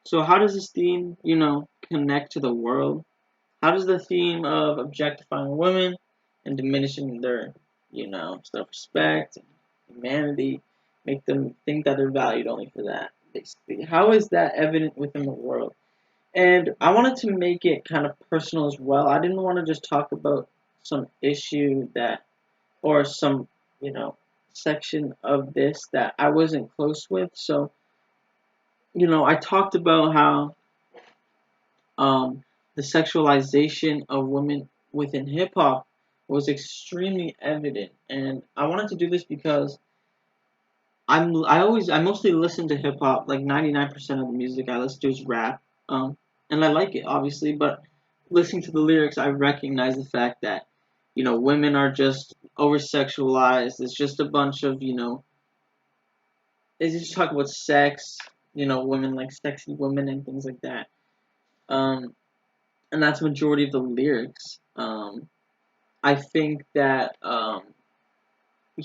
So how does this theme, connect to the world? How does the theme of objectifying women and diminishing their, self-respect and humanity make them think that they're valued only for that, basically? How is that evident within the world? And I wanted to make it kind of personal as well. I didn't want to just talk about some issue that, or some, you know, section of this that I wasn't close with. So, I talked about how um, the sexualization of women within hip hop was extremely evident, and I wanted to do this because I mostly listen to hip hop. Like 99% of the music I listen to is rap, and I like it obviously, but listening to the lyrics, I recognize the fact that women are just over sexualized. It's just a bunch of they just talk about sex. Women like sexy women and things like that. Um, and that's the majority of the lyrics. I think that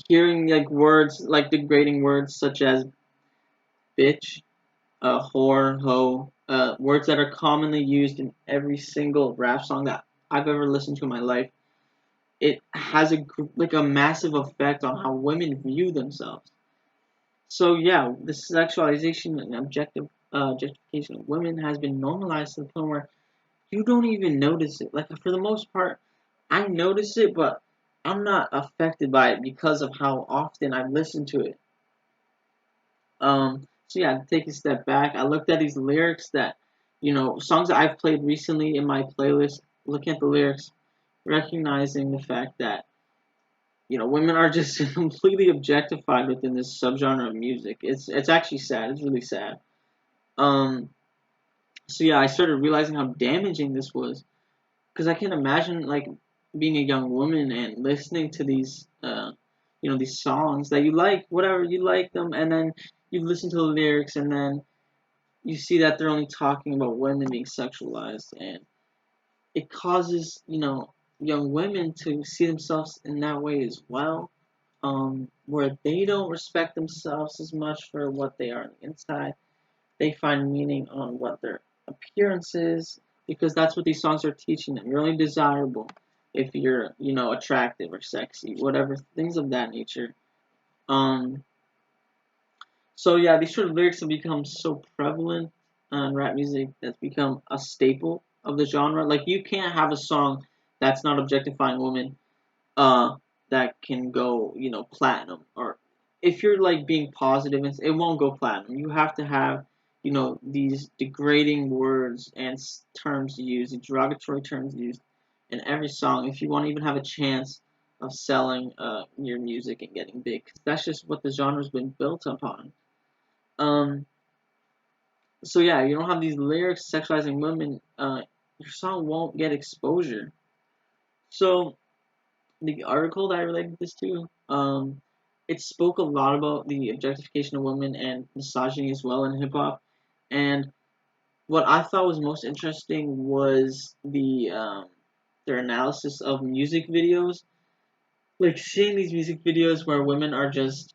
hearing like words, like degrading words such as bitch, whore, hoe, words that are commonly used in every single rap song that I've ever listened to in my life, it has a massive effect on how women view themselves. So yeah, the sexualization and objectification of women has been normalized to the point where you don't even notice it. Like for the most part, I notice it, but I'm not affected by it because of how often I listen to it. So yeah, to take a step back, I looked at these lyrics that, songs that I've played recently in my playlist, looking at the lyrics, recognizing the fact that, women are just completely objectified within this subgenre of music. It's actually sad. It's really sad. Um, so yeah, I started realizing how damaging this was because I can imagine like being a young woman and listening to these songs that you like, whatever you like them, and then you listen to the lyrics, and then you see that they're only talking about women being sexualized, and it causes young women to see themselves in that way as well, where they don't respect themselves as much for what they are on the inside. They find meaning on what their appearance is because that's what these songs are teaching them. You're only desirable if you're, attractive or sexy, whatever, things of that nature. Um, so yeah, these sort of lyrics have become so prevalent in rap music that's become a staple of the genre. Like you can't have a song that's not objectifying women, uh, that can go, platinum. Or if you're like being positive, it won't go platinum. You have to have, these degrading words and terms used, and derogatory terms used in every song if you want to even have a chance of selling your music and getting big. 'Cause that's just what the genre's been built upon. Um, so yeah, you don't have these lyrics sexualizing women, your song won't get exposure. So the article that I related this to, it spoke a lot about the objectification of women and misogyny as well in hip hop. And what I thought was most interesting was their analysis of music videos. Like seeing these music videos where women are just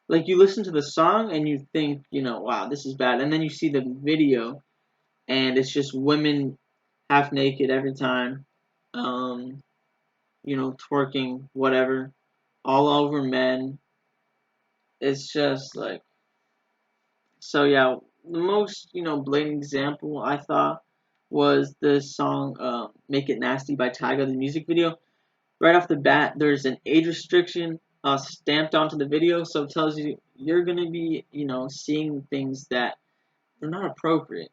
like you listen to the song and you think, wow, this is bad, and then you see the video and it's just women half naked every time, um, twerking, whatever, all over men. It's just like so. Yeah, the most blatant example I thought was the song "Make It Nasty" by Tyga, the music video. Right off the bat, there's an age restriction stamped onto the video, so it tells you you're gonna be seeing things that are not appropriate.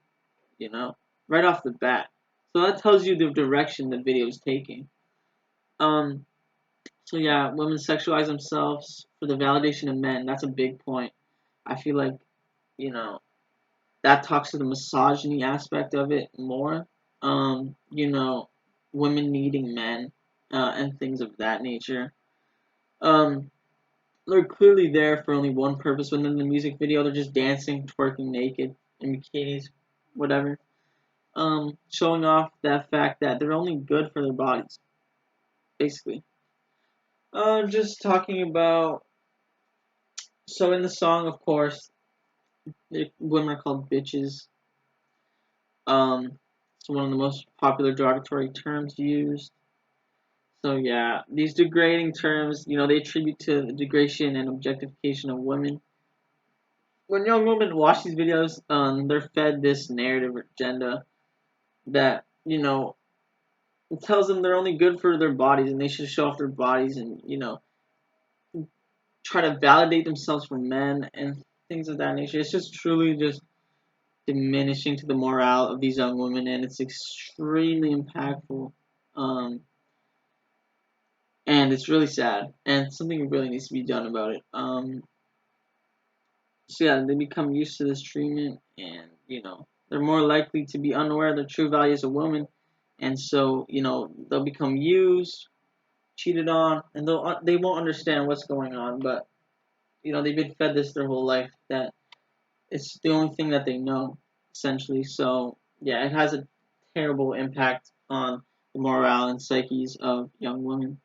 You know, right off the bat. So that tells you the direction the video is taking. Um, so yeah, women sexualize themselves for the validation of men. That's a big point. I feel like, you know, that talks to the misogyny aspect of it more. Women needing men, and things of that nature. Um, they're clearly there for only one purpose within the music video. They're just dancing, twerking naked in bikinis, whatever. Showing off that fact that they're only good for their bodies, basically. Just talking about. So in the song, of course, Women are called bitches. It's one of the most popular derogatory terms used. So yeah, these degrading terms, they attribute to the degradation and objectification of women. When young women watch these videos, they're fed this narrative agenda that it tells them they're only good for their bodies and they should show off their bodies and try to validate themselves from men and things of that nature. It's just truly just diminishing to the morale of these young women, and it's extremely impactful. Um, and it's really sad, and something really needs to be done about it. So yeah, they become used to this treatment, and they're more likely to be unaware of their true value as a woman, and so they'll become used, cheated on, and they won't understand what's going on, but they've been fed this their whole life that it's the only thing that they know, essentially. So yeah, it has a terrible impact on the morale and psyches of young women.